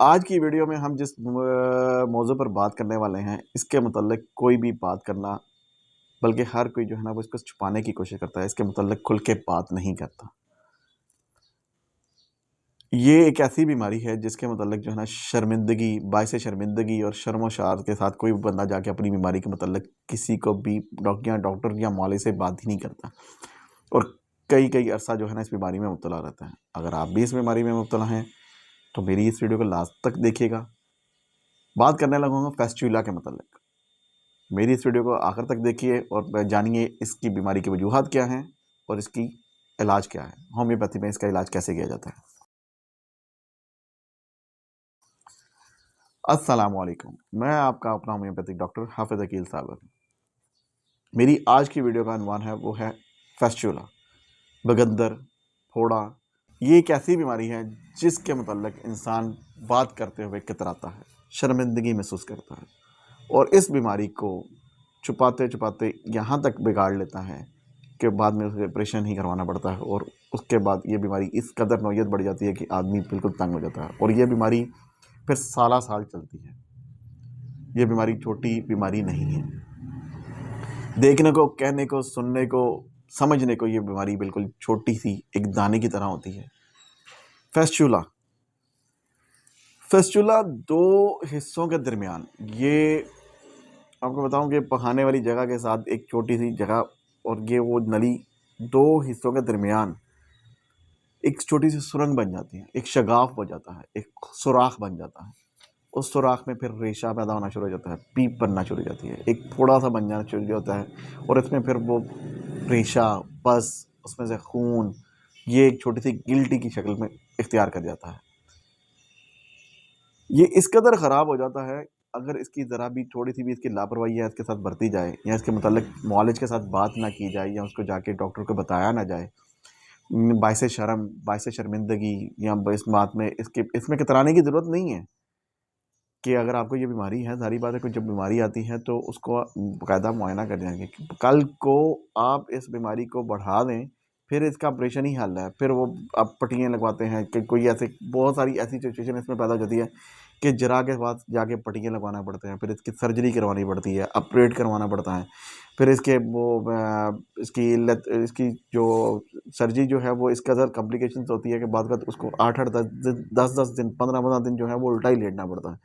आज की वीडियो में हम जिस मौजू पर बात करने वाले हैं, इसके मुतल्लिक कोई भी बात करना, बल्कि हर कोई जो है ना वो इसको छुपाने की कोशिश करता है, इसके मुतल्लिक खुल के बात नहीं करता। ये एक ऐसी बीमारी है जिसके मुतल्लिक जो है ना शर्मिंदगी, बाइसे शर्मिंदगी और शर्म-ओ-शार के साथ कोई बंदा जाके अपनी बीमारी के मुतल्लिक किसी को भी डॉक्टर या मौलवी से बात ही नहीं करता और कई अरसा जो है ना इस बीमारी में मुब्तला रहता है। अगर आप भी इस बीमारी में मुब्तला हैं, तो मेरी इस वीडियो को लास्ट तक देखिएगा। बात करने लगूँगा फ़िस्टुला के मुतल्लिक। मेरी इस वीडियो को आखिर तक देखिए और जानिए इसकी बीमारी की वजूहात क्या हैं और इसकी इलाज क्या है। होम्योपैथी में इसका इलाज कैसे किया जाता है। अस्सलामुअलैकुम, मैं आपका अपना होम्योपैथिक डॉक्टर हाफिज़ अकील सागर। मेरी आज की वीडियो का अनवान है वो है फ़िस्टुला, बगंदर, फोड़ा। ये एक ऐसी बीमारी है जिसके मुतल्लिक इंसान बात करते हुए कतराता है, शर्मिंदगी महसूस करता है और इस बीमारी को छुपाते-छुपाते यहाँ तक बिगाड़ लेता है कि बाद में उसे ऑपरेशन ही करवाना पड़ता है और उसके बाद ये बीमारी इस कदर नौयत बढ़ जाती है कि आदमी बिल्कुल तंग हो जाता है और ये बीमारी फिर साल चलती है। ये बीमारी छोटी बीमारी नहीं है। देखने को, कहने को, सुनने को, समझने को ये बीमारी बिल्कुल छोटी-सी एक दाने की तरह होती है। फ़िस्टुला, फ़िस्टुला 2 हिस्सों के दरमियान, ये आपको बताऊँ कि पखाने वाली जगह के साथ एक छोटी-सी जगह और ये वो नली 2 हिस्सों के दरमियान एक छोटी-सी सुरंग बन जाती है, एक शगाफ़ बन जाता है, एक सुराख बन जाता है। उस सुराख में फिर रेशा पैदा होना शुरू हो जाता है, पीप बनना शुरू हो जाती है, एक थोड़ा-सा बन जाना शुरू हो जाता है और इसमें फिर वो रेशा, पस, उसमें से खून, ये एक छोटी-सी गिल्टी की शक्ल में इख्तियार कर जाता है। ये इस कदर ख़राब हो जाता है, अगर इसकी ज़रा भी थोड़ी-सी भी इसकी लापरवाही या इसके साथ बरती जाए या इसके मुतल्लिक मुआलिज के साथ बात ना की जाए या उसको जाके डॉक्टर को बताया ना जाए, बाइसे शर्म, बाइसे शर्मिंदगी या इस बात में इसके इसमें कतराने की ज़रूरत नहीं है कि अगर आपको ये बीमारी है, ज़ाहिर बात है कि जब बीमारी आती है तो उसको बाकायदा मुआयना कर जाएँगे। कल को आप इस बीमारी को बढ़ा दें, फिर इसका ऑपरेशन ही हल है। फिर वो आप पट्टियाँ लगवाते हैं कि कोई ऐसे बहुत सारी ऐसी सिचुएशन इसमें पैदा हो जाती है कि जरा के पास जाके पट्टियाँ लगवाना पड़ते हैं, फिर इसकी सर्जरी करवानी पड़ती है, ऑपरेट करवाना पड़ता है। फिर इसके वो इसकी जो सर्जरी जो है वो इस कदर कॉम्प्लिकेशंस होती है कि बाद वक़्त उसको 8-8 10-10 दिन, 15-15 दिन जो है वो उल्टा ही लेटना पड़ता है।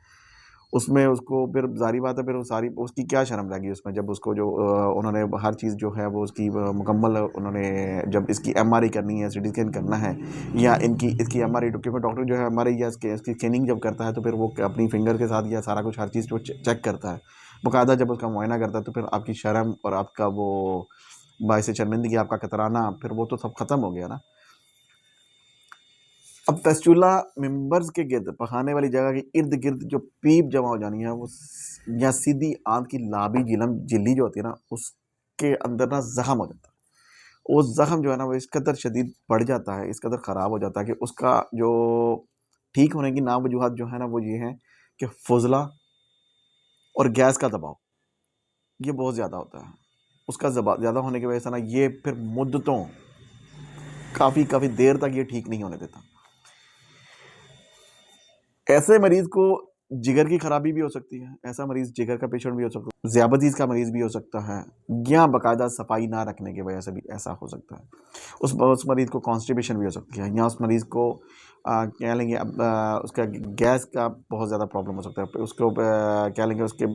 उसमें उसको फिर ज़ाहिर बात है फिर वो सारी उसकी क्या शर्म रहेगी उसमें जब उसको जो उन्होंने हर चीज़ जो है वो उसकी मुकम्मल उन्होंने जब इसकी एमआरआई करनी है, सीटी स्कैन करना है या इसकी एमआरआई क्योंकि डॉक्टर जो है एमआरआई या इसकी स्कैनिंग जब करता है तो फिर वो अपनी फिंगर के साथ या सारा कुछ हर चीज़ को चेक करता है। बाकायदा जब उसका मुआयना करता है तो फिर आपकी शर्म और आपका वो बाइसे शर्मिंदगी, आपका कतराना, फिर वो तो सब ख़त्म हो गया ना। अब फ़िस्टुला मेंबर्स के गिर्द, पखाने वाली जगह के इर्द-गिर्द जो पीप जमा हो जानी है वो या सीधी आंत की लाबी झिल्ली जो होती है ना, उसके अंदर ना ज़ख्म हो जाता है। वो ज़ख्म जो है ना वो इस कदर शदीद बढ़ जाता है, इस कदर ख़राब हो जाता है कि उसका जो ठीक होने की नावजूहत जो है ना वो ये है कि फ़ुज़ला और गैस का दबाव, ये बहुत ज़्यादा होता है। उसका ज़्यादा होने की वजह से ना ये फिर मुद्दतों, काफ़ी देर तक ये ठीक नहीं होने देता। ऐसे मरीज़ को जिगर की खराबी भी हो सकती है, ऐसा मरीज़ जिगर का पेशेंट भी हो सकता है, ज़ियाबतीस का मरीज़ भी हो सकता है या बाकायदा सफाई ना रखने की वजह से भी ऐसा हो सकता है। उस मरीज़ को कॉन्स्टिपेशन भी हो सकती है या उस मरीज़ को कह लेंगे उसका गैस का बहुत ज़्यादा प्रॉब्लम हो सकता है। उसको कह लेंगे उसका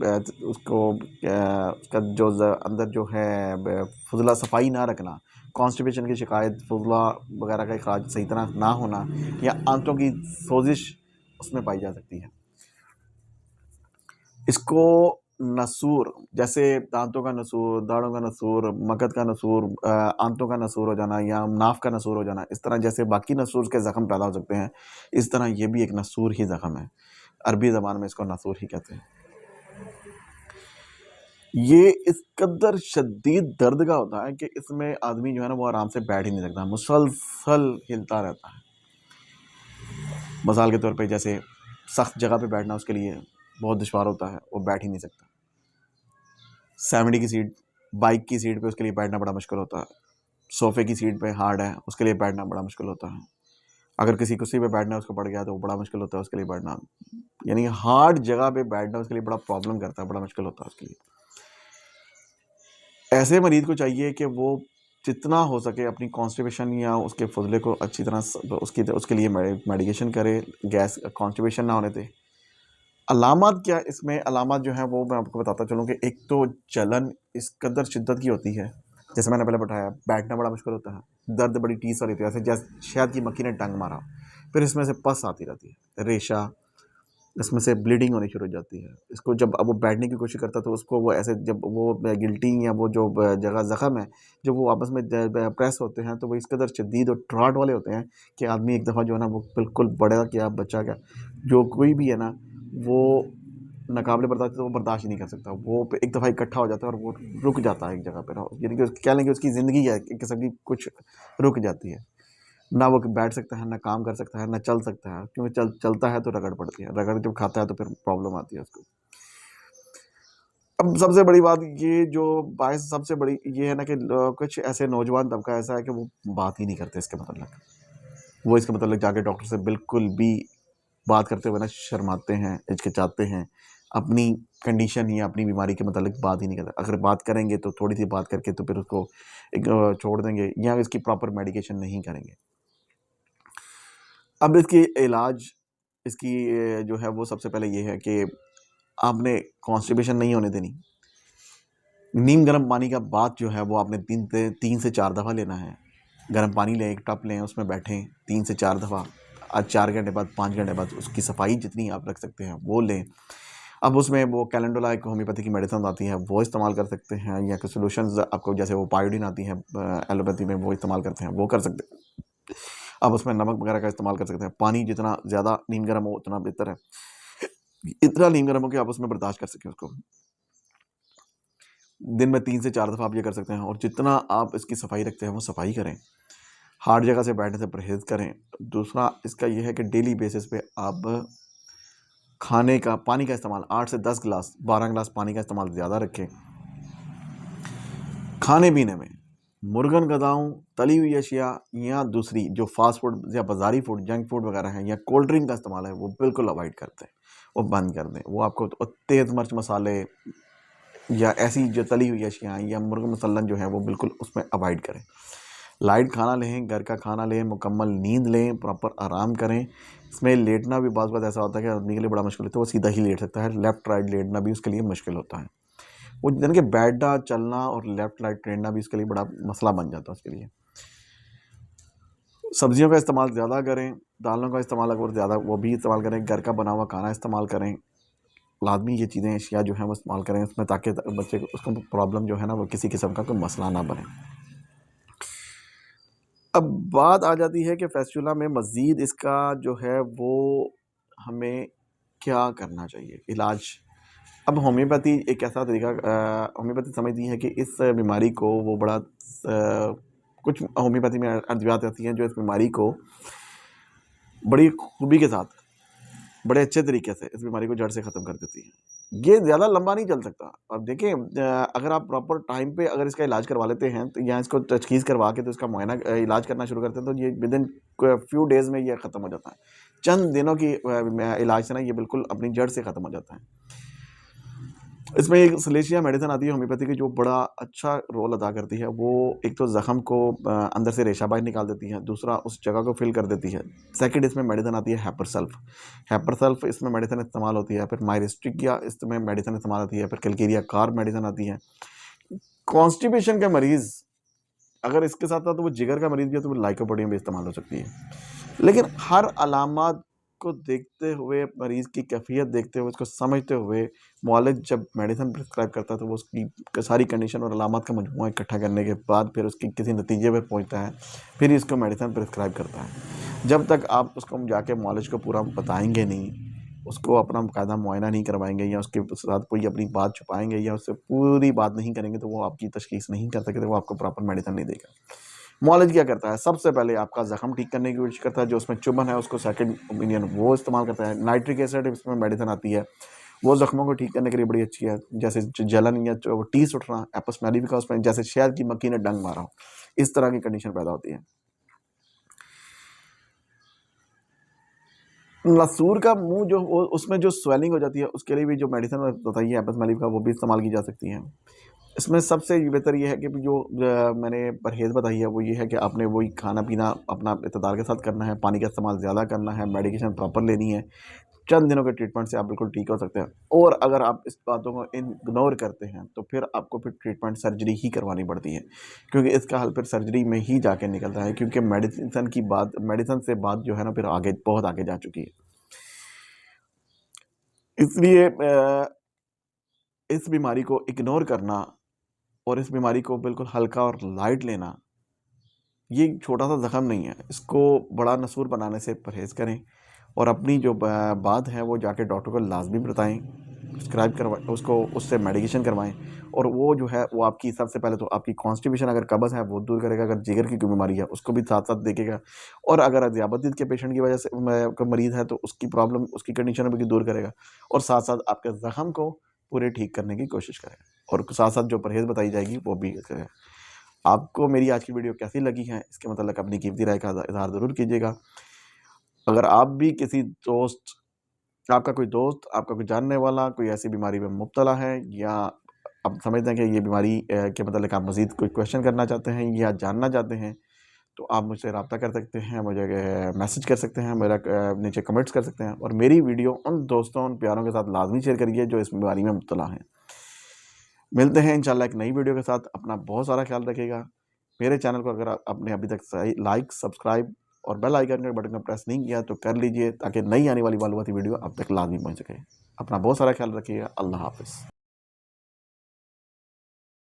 जो अंदर जो है फुजला सफाई ना रखना, कॉन्स्टिपेशन की शिकायत, फुजला वगैरह का इखराज सही तरह ना होना या आंतों की सोजिश उसमें पाई जा सकती है। इसको नसूर, जैसे दांतों का नसूर, दाढ़ों का नसूर, मगज का नसूर, आंतों का नसूर हो जाना या नाक का नसूर हो जाना, इस तरह जैसे बाकी नसूर के ज़ख्म पैदा हो सकते हैं, इस तरह ये भी एक नसूर ही ज़ख्म है। अरबी ज़बान में इसको नसूर ही कहते हैं। ये इस कदर शदीद दर्द का होता है कि इसमें आदमी जो है ना वो आराम से बैठ ही नहीं सकता, मुसलसल हिलता रहता है। मिसाल के तौर पे जैसे सख्त जगह पे बैठना उसके लिए बहुत दुश्वार होता है, वो बैठ ही नहीं सकता। 70 की सीट, बाइक की सीट पे उसके लिए बैठना बड़ा मुश्किल होता है। सोफ़े की सीट पे हार्ड है, उसके लिए बैठना बड़ा मुश्किल होता है। अगर किसी कुर्सी पे बैठना है उसको पड़ गया तो बड़ा मुश्किल होता है उसके लिए बैठना, यानी हार्ड जगह पे बैठना उसके लिए बड़ा प्रॉब्लम करता है, बड़ा मुश्किल होता है उसके लिए। ऐसे मरीज को चाहिए कि वो जितना हो सके अपनी कॉन्स्टिपेशन या उसके फजले को अच्छी तरह उसके लिए मेडिकेशन करे, गैस कॉन्स्टिपेशन ना होने दे। अलामत क्या इसमें, अलामत जो है वो मैं आपको बताता चलूँ कि एक तो जलन इस कदर शिद्दत की होती है, जैसे मैंने पहले बताया, बैठना बड़ा मुश्किल होता है, दर्द बड़ी टीस वाली होती है, जैसे शहद की मक्खी ने टंग मारा, फिर इसमें से पस आती रहती है, रेशा, इसमें से ब्लीडिंग होनी शुरू हो जाती है। इसको जब अब वो बैठने की कोशिश करता है तो उसको वो ऐसे, जब वो गिल्टी या वो जो जगह ज़ख्म है जब वो आपस में प्रेस होते हैं तो वो इस कदर शदीद और ठाठ वाले होते हैं कि आदमी एक दफ़ा जो है ना वो बिल्कुल बड़ा क्या बच्चा क्या जो कोई भी है ना वो नाकाबिले बर्दाश्त तो वो बर्दाश्त ही नहीं कर सकता, वो एक दफ़ा इकट्ठा हो जाता है और वो रुक जाता है एक जगह पर, यानी कि कह लें कि उसकी ज़िंदगी है एक किस्म की कुछ रुक जाती है, ना वो बैठ सकता है, ना काम कर सकता है, ना चल सकता है, क्योंकि चलता है तो रगड़ पड़ती है, रगड़ जब खाता है तो फिर प्रॉब्लम आती है उसको। अब सबसे बड़ी बात ये जो बायस सबसे बड़ी ये है ना कि कुछ ऐसे नौजवान तबका ऐसा है कि वो बात ही नहीं करते इसके मतलब, वो इसके मतलब जाके डॉक्टर से बिल्कुल भी बात करते हुए ना शर्माते हैं, हिचकिचाते हैं, अपनी कंडीशन या अपनी बीमारी के मतलब बात ही नहीं करते। अगर बात करेंगे तो थोड़ी सी बात करके तो फिर उसको एक छोड़ देंगे या इसकी प्रॉपर मेडिकेशन नहीं करेंगे। अब इसकी इलाज इसकी जो है वो सबसे पहले ये है कि आपने कॉन्स्टिपेशन नहीं होने देनी। नीम गर्म पानी का बात जो है वो आपने 3 से 4 दफ़ा लेना है। गर्म पानी लें, एक टब लें, उसमें बैठें 3 से 4 दफ़ा। आज 4 घंटे बाद, 5 घंटे बाद उसकी सफाई जितनी आप रख सकते हैं वो लें। अब उसमें वो कैलेंडोला एक होम्योपैथी की मेडिसिन आती है वो इस्तेमाल कर सकते हैं, या कुछ सॉल्यूशंस आपको जैसे वो पायोडीन आती है एलोपैथी में वो इस्तेमाल करते हैं, वो कर सकते हैं। आप उसमें नमक वगैरह का इस्तेमाल कर सकते हैं। पानी जितना ज़्यादा नीम गर्म हो उतना बेहतर है, इतना नीम गर्म हो कि आप उसमें बर्दाश्त कर सकें उसको। दिन में 3 से 4 दफ़ा आप ये कर सकते हैं, और जितना आप इसकी सफाई रखते हैं वो सफाई करें, हार्ड जगह से बैठने से परहेज़ करें। दूसरा इसका ये है कि डेली बेसिस पे आप खाने का पानी का इस्तेमाल 8 से 10 गिलास 12 गिलास पानी का इस्तेमाल ज़्यादा रखें। खाने पीने में मुर्गन गदाऊँ, तली हुई अशिया या दूसरी जो फास्ट फूड या बाज़ारी फूड, जंक फूड वगैरह हैं, या कोल्ड ड्रिंक का इस्तेमाल है वो बिल्कुल अवॉइड कर दें, वो बंद कर दें। वो आपको तेज़ मिर्च मसाले या ऐसी जो तली हुई अशियाँ या मुर्ग मुसल्लन जो है वो बिल्कुल उसमें अवॉइड करें। लाइट खाना लें, घर का खाना लें, मुकम्मल नींद लें, प्रॉपर आराम करें। इसमें लेटना भी बाज़ ऐसा होता है कि आदमी के लिए बड़ा मुश्किल होता है, वो सीधा ही लेट सकता है, लेफ़्ट राइट लेटना भी उसके लिए मुश्किल होता है। वो यानी कि बैठना, चलना और लेफ़्ट राइट लेटना भी उसके लिए बड़ा मसला बन जाता है उसके लिए। सब्जियों का इस्तेमाल ज़्यादा करें, दालों का इस्तेमाल अगर ज़्यादा वो भी इस्तेमाल करें, घर का बना हुआ खाना इस्तेमाल करें। लाज़मी ये चीज़ें अशिया जो हैं वो इस्तेमाल करें उसमें, ताकि बच्चे को उसको प्रॉब्लम जो है ना वो किसी किस्म का कोई मसला ना बने। अब बात आ जाती है कि फ़ैस्चुला में मज़ीद इसका जो है वो हमें क्या करना चाहिए इलाज। अब होम्योपैथी एक ऐसा तरीका होम्योपैथी समझती है कि इस बीमारी को वो बड़ा कुछ होम्योपैथी में अद्वियात आती हैं जो इस बीमारी को बड़ी खूबी के साथ, बड़े अच्छे तरीके से इस बीमारी को जड़ से ख़त्म कर देती हैं। ये ज़्यादा लंबा नहीं चल सकता। अब देखें अगर आप प्रॉपर टाइम पे अगर इसका इलाज करवा लेते हैं तो, या इसको तशख़ीस करवा के तो इसका मुआयना इलाज करना शुरू करते हैं, तो ये विदिन फ्यू डेज़ में ये ख़त्म हो जाता है। चंद दिनों की इलाज से ना ये बिल्कुल अपनी जड़ से ख़त्म हो जाता है। इसमें एक सलेशिया मेडिसिन आती है होम्योपैथी की जो बड़ा अच्छा रोल अदा करती है। वो एक तो ज़ख़म को अंदर से रेशा बाहर निकाल देती है, दूसरा उस जगह को फिल कर देती है। सेकंड इसमें मेडिसिन आती है हैपरसल्फ इसमें मेडिसिन इस्तेमाल होती है। फिर मायरिस्टिकिया इसमें मेडिसिन इस्तेमाल होती है। फिर कैलकेरिया कार्ब मेडिसिन आती है। कॉन्स्टिपेशन का मरीज़ अगर इसके साथ साथ वो जिगर का मरीज़ भी है तो वो लाइकोपोडियम भी इस्तेमाल हो सकती है। लेकिन हर अलामत को देखते हुए, मरीज़ की कैफ़ियत देखते हुए, उसको समझते हुए मुआलिज जब मेडिसिन प्रिस्क्राइब करता है तो वो उसकी सारी कंडीशन और अलामत का मजमूआ इकट्ठा करने के बाद फिर उसकी किसी नतीजे पर पहुंचता है, फिर इसको मेडिसिन प्रिस्क्राइब करता है। जब तक आप उसको जाके मुआलिज को पूरा बताएंगे नहीं, उसको अपना बाकायदा मुआयना नहीं करवाएंगे या उसके साथ कोई अपनी बात छुपाएंगे या उससे पूरी बात नहीं करेंगे, तो वो आपकी तशख़ीस नहीं कर सकते, वो आपको प्रॉपर मेडिसिन नहीं देगा। मुआलिज क्या करता है, सबसे पहले आपका ज़ख़म ठीक करने की कोशिश करता है, जो उसमें चुभन है उसको सेकंड ओपिनियन वो इस्तेमाल करता है। नाइट्रिक एसिड इसमें मेडिसिन आती है, वो ज़ख्मों को ठीक करने के लिए बड़ी अच्छी है, जैसे जलन या जो टीस उठना, एपस मेलिफिका उसमें जैसे शहद की मक्खी ने डंग मारा हो, इस तरह की कंडीशन पैदा होती है। लसूर का मुंह जो उसमें जो स्वेलिंग हो जाती है उसके लिए भी जो मेडिसिन बताइए एपस मैलिफ का वो भी इस्तेमाल की जा सकती है। इसमें सबसे बेहतर ये है कि जो मैंने परहेज़ बताई है वो ये है कि आपने वही खाना पीना अपना इक़्तिदार के साथ करना है, पानी का इस्तेमाल ज़्यादा करना है, मेडिकेशन प्रॉपर लेनी है। चंद दिनों के ट्रीटमेंट से आप बिल्कुल ठीक हो सकते हैं। और अगर आप इस बातों को इग्नोर करते हैं तो फिर आपको फिर ट्रीटमेंट सर्जरी ही करवानी पड़ती है, क्योंकि इसका हल फिर सर्जरी में ही जाके निकलता है, क्योंकि मेडिसिन से बात जो है ना फिर आगे बहुत आगे जा चुकी है। इसलिए इस बीमारी को इग्नोर करना और इस बीमारी को बिल्कुल हल्का और लाइट लेना, ये छोटा सा ज़ख़म नहीं है। इसको बड़ा नसूर बनाने से परहेज़ करें और अपनी जो बात है वो जाके डॉक्टर को लाज़मी बताएँ, प्रिस्क्राइब करवाएँ, उसको उससे मेडिकेशन करवाएँ। और वो जो है वो आपकी सबसे पहले तो आपकी कॉन्स्टिपेशन अगर कब्ज़ है वो दूर करेगा, अगर जिगर की कोई बीमारी है उसको भी साथ-साथ देखेगा, और अगर ज़ियादतीस के पेशेंट की वजह से मरीज़ है तो उसकी प्रॉब्लम, उसकी कंडीशन भी दूर करेगा, और साथ-साथ आपके ज़ख़म को पूरे ठीक करने की कोशिश करेगा, और साथ-साथ जो परहेज़ बताई जाएगी वो भी करेगा। आपको मेरी आज की वीडियो कैसी लगी है इसके मतलब अपनी कीमती राय का इज़हार ज़रूर कीजिएगा। अगर आप भी किसी दोस्त, आपका कोई दोस्त, आपका कोई जानने वाला कोई ऐसी बीमारी में मुब्तला है, या आप समझते हैं कि ये बीमारी के मतलब आप मज़ीद कोई क्वेश्चन करना चाहते हैं या जानना चाहते हैं, तो आप मुझसे रब्ता कर सकते हैं, मुझे मैसेज कर सकते हैं, मेरा नीचे कमेंट्स कर सकते हैं, और मेरी वीडियो उन दोस्तों, उन प्यारों के साथ लाजमी शेयर करिए जो इस बीमारी में मुब्तला हैं। मिलते हैं इंशाल्लाह एक नई वीडियो के साथ। अपना बहुत सारा ख्याल रखिएगा। मेरे चैनल को अगर आपने अभी तक लाइक, सब्सक्राइब और बेल आइकन के बटन को प्रेस नहीं किया तो कर लीजिए, ताकि नई आने वाली मालूमाती वीडियो आप तक लाजमी पहुँच सके। अपना बहुत सारा ख्याल रखिएगा। अल्लाह हाफ़िज़।